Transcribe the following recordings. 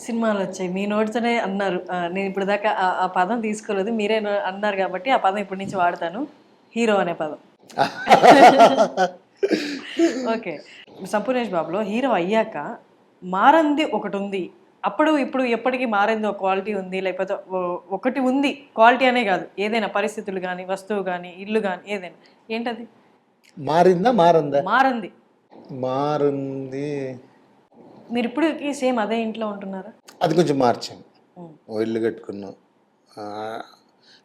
సినిమాలు వచ్చాయి మీ నోటితోనే అన్నారు. నేను ఇప్పుడు దాకా ఆ పదం తీసుకోలేదు, మీరే అన్నారు కాబట్టి ఆ పదం ఇప్పటి నుంచి వాడతాను. హీరో అనే పదం. ఓకే. సంపూర్ణేష్ బాబులో హీరో అయ్యాక మారంది ఒకటి ఉంది. అప్పుడు ఇప్పుడు ఎప్పటికీ మారింది ఒక క్వాలిటీ ఉంది, లేకపోతే ఒకటి ఉంది. క్వాలిటీ అనే కాదు, ఏదైనా పరిస్థితులు కానీ, వస్తువు కానీ, ఇల్లు కానీ, ఏదైనా ఏంటది? మారిందా మారిందా? మారంది. మారింది. మీరు ఇప్పుడు సేమ్ అదే ఇంట్లో ఉంటున్నారా? అది కొంచెం మార్చాను. ఓ ఇల్లు కట్టుకున్నాం.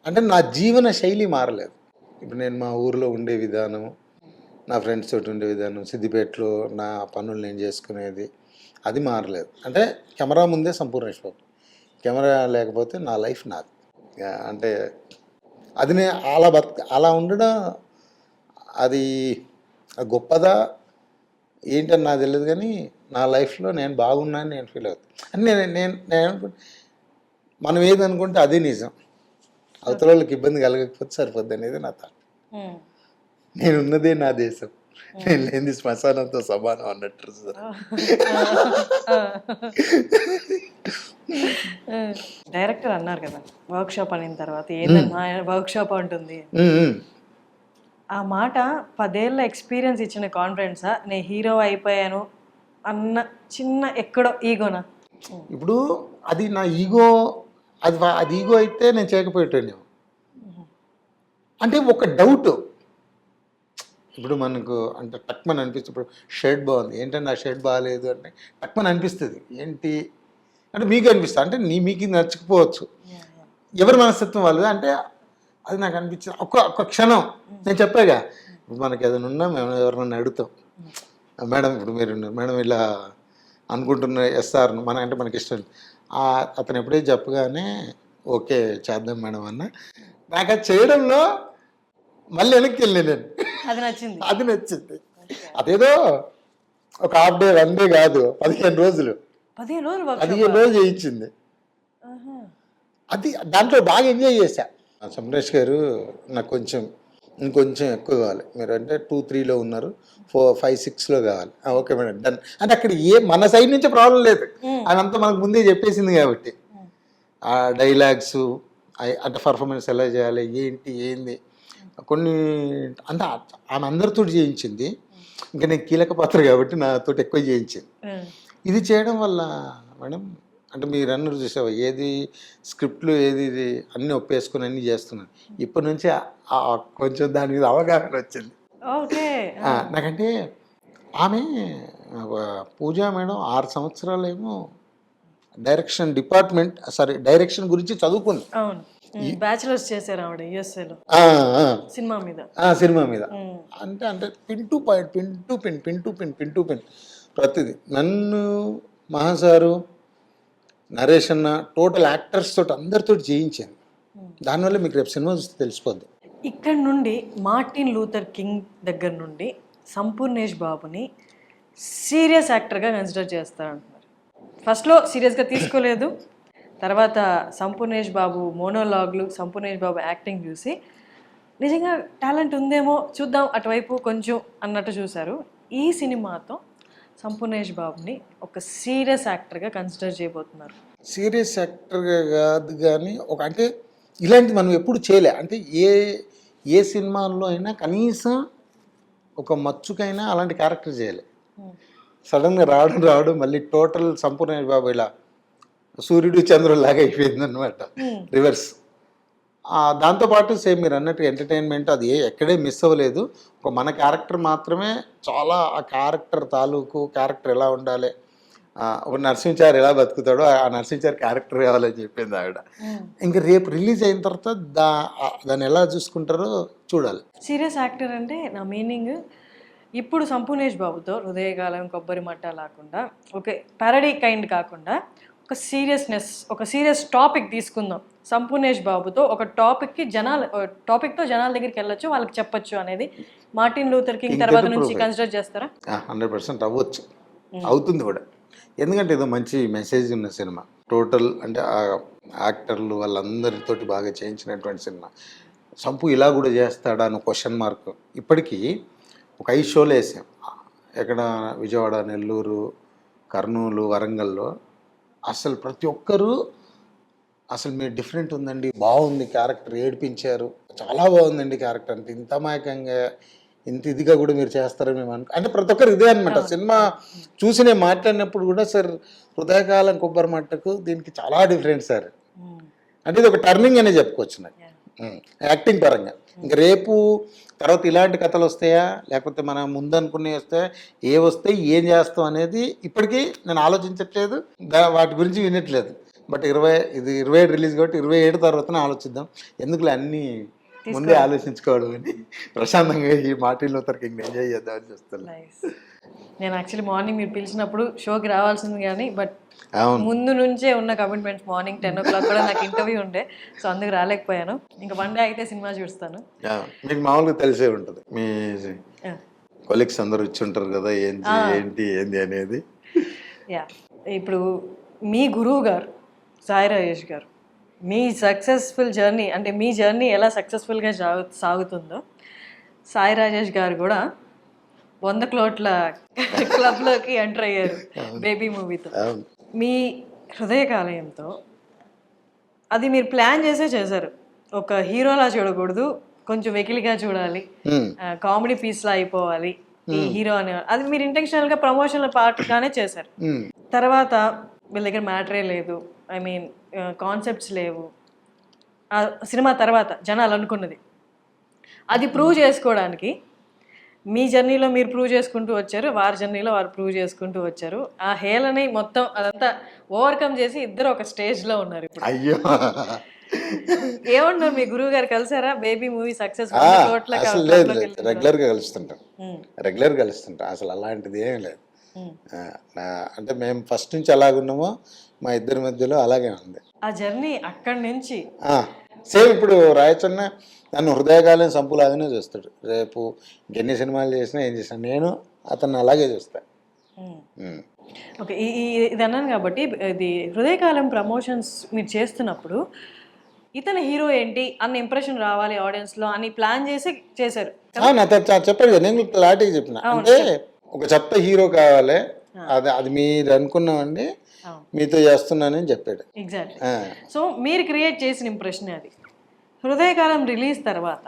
అంటే నా జీవన శైలి మారలేదు. ఇప్పుడు నేను మా ఊరిలో ఉండే విధానం, నా ఫ్రెండ్స్ తోటి ఉండే విధానం, సిద్దిపేటలో నా పనులు నేను చేసుకునేది, అది మారలేదు. అంటే కెమెరా ముందే సంపూర్ణేష్ బాబు, కెమెరా లేకపోతే నా లైఫ్ నాది. అంటే అది నేను అలా ఉండడం అది గొప్పదా ఏంటని నాకు తెలియదు, కానీ నా లైఫ్లో నేను బాగున్నాను నేను ఫీల్ అవుతాను. అని నేను అనుకుంటే మనం ఏది అనుకుంటే అదే నిజం. అవతల వాళ్ళకి ఇబ్బంది కలగకపోతే సరిపోద్ది అనేది నా థాట్. నేనున్నదే నా దేశం, నేను లేని శ్మశానంతో సమానం అన్నట్టు. డైరెక్టర్ అన్నారు కదా, వర్క్ షాప్ అయిన తర్వాత ఏదన్నా వర్క్ షాప్ ఉంటుంది. ఆ మాట 10 ఏళ్ళ ఎక్స్పీరియన్స్ ఇచ్చిన కాన్ఫిడెన్సా, నేను హీరో అయిపోయాను అన్న చిన్న ఎక్కడో ఈగోనా? ఇప్పుడు అది నా ఈగో, అది ఈగో అయితే నేను చేయకపోయేటోని. అంటే ఒక డౌట్ ఇప్పుడు మనకు అంటే టక్మని అనిపిస్తుంది. ఇప్పుడు షర్ట్ బాగుంది, ఏంటంటే నా షర్ట్ బాగాలేదు అంటే టక్మని అనిపిస్తుంది. ఏంటి అంటే మీకు అనిపిస్తుంది, అంటే మీకు నచ్చకపోవచ్చు, ఎవరి మనస్తత్వం వాళ్ళది. అంటే అది నాకు అనిపించింది ఒక క్షణం. నేను చెప్పాగా, ఇప్పుడు మనకి ఏదైనా ఉన్నా మేము ఎవరినైనా అడుగుతాం, మేడం ఇప్పుడు మీరు మేడం ఇలా అనుకుంటున్న ఎస్ఆర్ మన అంటే మనకి ఇష్టం. అతను ఎప్పుడైతే చెప్పగానే ఓకే చేద్దాం మేడం అన్న, నాకు అది చేయడంలో మళ్ళీ వెనక్కి వెళ్ళి నేను అది నచ్చింది. అదేదో ఒక హాఫ్ డే 1 డే కాదు, 15 రోజులు 15 రోజులు చేయించింది. అది దాంట్లో బాగా ఎంజాయ్ చేశా. సంపూర్ణేష్ గారు నాకు ఇంకొంచెం ఎక్కువ కావాలి, మీరు అంటే 2-3లో ఉన్నారు, 4-5-6లో కావాలి. ఓకే మేడం డన్ అంటే అక్కడ మన సైడ్ నుంచి ప్రాబ్లం లేదు, అదంతా మనకు ముందే చెప్పేసింది కాబట్టి. ఆ డైలాగ్స్ అంటే పర్ఫార్మెన్స్ ఎలా చేయాలి, ఏంది కొన్ని అంటే ఆమె అందరితో చేయించింది. ఇంకా నేను కీలక పాత్ర కాబట్టి నాతో ఎక్కువ చేయించింది. ఇది చేయడం వల్ల మేడం అంటే మీరు అన్నారు చూసావా, ఏది స్క్రిప్ట్లు ఏది ఇది అన్నీ ఒప్పేసుకుని అన్నీ చేస్తున్నాను. ఇప్పటి నుంచి కొంచెం దాని మీద అవగాహన వచ్చింది. నాకంటే ఆమె పూజా మేడం 6 సంవత్సరాలేమో డైరెక్షన్ గురించి చదువుకుంది. బ్యాచిలర్స్ చేశారు ఆవిడ యుఎస్ఏలో సినిమా మీద. అంటే పిన్ టు పిన్ ప్రతిదీ. నన్ను మహాసారు, నరేష్ అన్న, టోటల్ యాక్టర్స్ తోటి అందరితో చేయించాను. దానివల్ల మీకు రేపు సినిమా చూస్తే తెలిసిపోద్ది. ఇక్కడ నుండి మార్టిన్ లూథర్ కింగ్ దగ్గర నుండి సంపూర్ణేష్ బాబుని సీరియస్ యాక్టర్గా కన్సిడర్ చేస్తారంటున్నారు. ఫస్ట్లో సీరియస్గా తీసుకోలేదు, తర్వాత సంపూర్ణేష్ బాబు మోనోలాగ్లు, సంపూర్ణేష్ బాబు యాక్టింగ్ చూసి నిజంగా టాలెంట్ ఉందేమో చూద్దాం అటువైపు కొంచెం అన్నట్టు చూశారు. ఈ సినిమాతో సంపూర్ణేష్ బాబుని ఒక సీరియస్ యాక్టర్గా కన్సిడర్ చేయబోతున్నారు. సీరియస్ యాక్టర్గా కాదు కానీ అంటే ఇలాంటి మనం ఎప్పుడు చేయలే. అంటే ఏ సినిమాల్లో అయినా కనీసం ఒక మచ్చుకైనా అలాంటి క్యారెక్టర్ చేయలే. సడన్గా రావడం మళ్ళీ టోటల్ సంపూర్ణేష్ బాబు ఇలా సూర్యుడు చంద్రుడు లాగా అయిపోయింది అనమాట, రివర్స్. దాంతోపాటు సేమ్ మీరు అన్నట్టు ఎంటర్టైన్మెంట్ అది ఎక్కడే మిస్ అవ్వలేదు. ఒక మన క్యారెక్టర్ మాత్రమే చాలా, ఆ క్యారెక్టర్ క్యారెక్టర్ ఎలా ఉండాలి, ఒక నరసింహాచారి ఎలా బతుకుతాడో ఆ నరసింహాచారి క్యారెక్టర్ కావాలని చెప్పింది ఆవిడ. ఇంకా రేపు రిలీజ్ అయిన తర్వాత దాన్ని ఎలా చూసుకుంటారో చూడాలి. సీరియస్ యాక్టర్ అంటే నా మీనింగ్ ఇప్పుడు సంపూర్ణేష్ బాబుతో హృదయగాలం, కొబ్బరి మట్ట లేకుండా ఓకే ప్యారడీ కైండ్ కాకుండా ఒక సీరియస్నెస్, ఒక సీరియస్ టాపిక్ తీసుకుందాం. సంపూర్ణేష్ బాబుతో ఒక టాపిక్తో జనాల దగ్గరికి వెళ్ళొచ్చు, వాళ్ళకి చెప్పొచ్చు అనేది మార్టిన్ లూథర్ కింగ్ తర్వాత నుంచి కన్సిడర్ చేస్తారా? 100% అవ్వచ్చు, అవుతుంది కూడా. ఎందుకంటే ఏదో మంచి మెసేజ్ ఉన్న సినిమా, టోటల్ అంటే ఆ యాక్టర్లు వాళ్ళందరితోటి బాగా చేయించినటువంటి సినిమా. సంపు ఇలా కూడా చేస్తాడా అని క్వశ్చన్ మార్క్. ఇప్పటికీ ఒక 5 షోలు వేసాం, ఎక్కడ విజయవాడ, నెల్లూరు, కర్నూలు, వరంగల్లో. అసలు ప్రతి ఒక్కరూ అసలు మీరు డిఫరెంట్ ఉందండి, బాగుంది క్యారెక్టర్, ఏడిపించారు, చాలా బాగుందండి క్యారెక్టర్, అంటే ఇంత అమాయకంగా ఇంత ఇదిగా కూడా మీరు చేస్తారని మేము అంటే ప్రతి ఒక్కరు ఇదే అనమాట. సినిమా చూసి నేను మాట్లాడినప్పుడు కూడా సార్ హృదయకాలం కొబ్బరి మట్టకు దీనికి చాలా డిఫరెంట్ సార్, అంటే ఇది ఒక టర్నింగ్ అనే చెప్పుకోవచ్చు నాకు యాక్టింగ్ పరంగా. ఇంకా రేపు తర్వాత ఇలాంటి కథలు వస్తాయా లేకపోతే మనం ముందు అనుకునే వస్తాయా, ఏ వస్తాయి ఏం చేస్తాం అనేది ఇప్పటికీ నేను ఆలోచించట్లేదు, వాటి గురించి వినట్లేదు. బట్ 27 రిలీజ్ కాబట్టి 27 తర్వాతనే ఆలోచిద్దాం, ఎందుకులే అన్నీ ముందే ఆలోచించుకోవడం అని ప్రశాంతంగా ఈ మార్టిన్ లూథర్ కింగ్ ఎంజాయ్ చేద్దామని చూస్తాను. నేను యాక్చువల్లీ మార్నింగ్ మీరు పిలిచినప్పుడు షోకి రావాల్సింది కానీ బట్ అవును, ముందు నుంచే ఉన్న కమిట్మెంట్స్, మార్నింగ్ 10 o'clock కూడా నాకు ఇంటర్వ్యూ ఉండే, సో అందుకు రాలేకపోయాను. ఇంకా వన్ డే అయితే సినిమా చూస్తాను. మీకు మామూలుగా తెలిసే ఉంటుంది, మీ కొలీగ్స్ అందరూ ఇచ్చి ఉంటారు కదా ఏంటి ఏంది అనేది. యా, ఇప్పుడు మీ గురువు గారు సాయి రాజేష్ గారు, మీ సక్సెస్ఫుల్ జర్నీ అంటే మీ జర్నీ ఎలా సక్సెస్ఫుల్గా సాగుతుందో సాయి రాజేష్ గారు కూడా 100 కోట్ల క్లబ్లోకి ఎంటర్ అయ్యారు బేబీ మూవీతో. మీ హృదయకాలయంతో అది మీరు ప్లాన్ చేశారు, ఒక హీరోలా చూడకూడదు, కొంచెం వెకిలిగా చూడాలి, కామెడీ పీస్లా అయిపోవాలి ఈ హీరో అని, అది మీరు ఇంటెన్షనల్గా ప్రమోషనల్ పార్ట్గానే చేశారు. తర్వాత వీళ్ళ దగ్గర మ్యాటరే లేదు, ఐ మీన్ కాన్సెప్ట్స్ లేవు, ఆ సినిమా తర్వాత జనాలు అనుకున్నది అది ప్రూవ్ చేసుకోవడానికి మీ జర్నీలో మీరు ప్రూవ్ చేసుకుంటూ వచ్చారు, వారి జర్నీలో వారు ప్రూవ్ చేసుకుంటూ వచ్చారు. ఆ హేళని మొత్తం అదంతా ఓవర్కమ్ చేసి ఇద్దరు ఒక స్టేజ్లో ఉన్నారు ఇప్పుడు. అయ్యో, ఏమన్నారు మీ గురువు గారు, కలిసారా బేబీ మూవీ సక్సెస్? అసలు లేదు, రెగ్యులర్గా కలుస్తుంటాం, అసలు అలాంటిది ఏం లేదు. అంటే మేము ఫస్ట్ నుంచి అలాగున్నామో మా ఇద్దరి మధ్యలో అలాగే ఉంది ఆ జర్నీ. అక్కడి నుంచి సేమ్ ఇప్పుడు రాయచన్న నన్ను హృదయకాలం సంపులాగానే చూస్తాడు, రేపు ఎన్ని సినిమాలు చేసినా ఏం చేసినా నేను అతన్ని అలాగే చూస్తాను. ఓకే, ఇది అన్నాను కాబట్టి ఇది హృదయకాలం ప్రమోషన్స్ మీరు చేస్తున్నప్పుడు ఇతను హీరో ఏంటి అన్న ఇంప్రెషన్ రావాలి ఆడియన్స్లో అని ప్లాన్ చేసి చేశారు. చెప్పాడు కదా, నేను క్లారిటీగా చెప్పిన, అంటే ఒక చెత్త హీరో కావాలి, అది మీరు అనుకున్నామండి, మీతో చేస్తున్నానని చెప్పాడు. ఎగ్జాక్ట్లీ. సో మీరు క్రియేట్ చేసిన ఇంప్రెషన్ అది. హృదయకాలం రిలీజ్ తర్వాత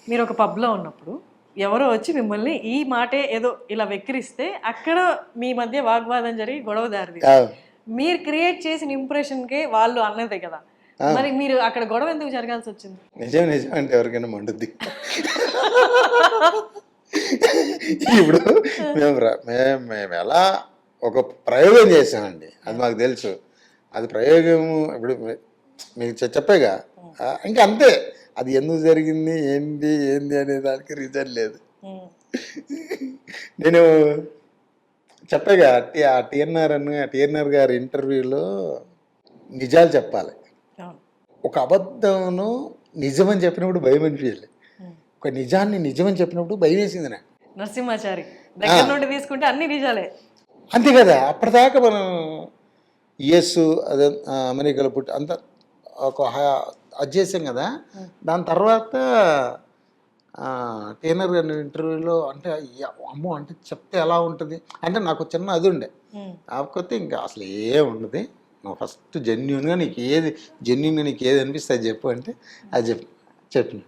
మీరు ఒక పబ్లో ఉన్నప్పుడు ఎవరో వచ్చి మిమ్మల్ని ఈ మాటే ఏదో ఇలా వెక్కిరిస్తే అక్కడ మీ మధ్య వాగ్వాదం జరిగి గొడవ దారిది. మీరు క్రియేట్ చేసిన ఇంప్రెషన్కే వాళ్ళు అన్నదే కదా, మరి మీరు అక్కడ గొడవ ఎందుకు జరగాల్సి వచ్చింది? నిజం అంటే ఎవరికైనా మండుద్ది. ఇప్పుడు మేము ఎలా ఒక ప్రయోగం చేసామండి, అది మాకు తెలుసు, అది ప్రయోగము ఇప్పుడు మీకు చెప్పేగా, ఇంకా అంతే, అది ఎందుకు జరిగింది ఏంది అనే దానికి రీజన్ లేదు. నేను చెప్పేగా ఆ టిఎన్ఆర్ గారి ఇంటర్వ్యూలో నిజాలు చెప్పాలి, ఒక అబద్ధమును నిజమని చెప్పినప్పుడు భయం అనిపించలేదు, ఒక నిజాన్ని నిజమని చెప్పినప్పుడు భయం వేసింది నాకు. నరసింహాచారి దగ్గర నుండి తీసుకుంటే అన్ని నిజాలే, అంతే కదా. అప్పటిదాకా మనం యుఎస్ అదే అమెరికాలో పుట్టి అంత ఒక అది చేసాం కదా. దాని తర్వాత టీఎన్ఆర్ గారి ఇంటర్వ్యూలో అంటే అమ్మో అంటే చెప్తే ఎలా ఉంటుంది అంటే నాకు చిన్న అది ఉండే, కాకపోతే ఇంకా అసలు ఏం ఉండదు, నువ్వు ఫస్ట్ జెన్యున్గా నీకు ఏది అనిపిస్తే అది చెప్పు అంటే అది చెప్పిన.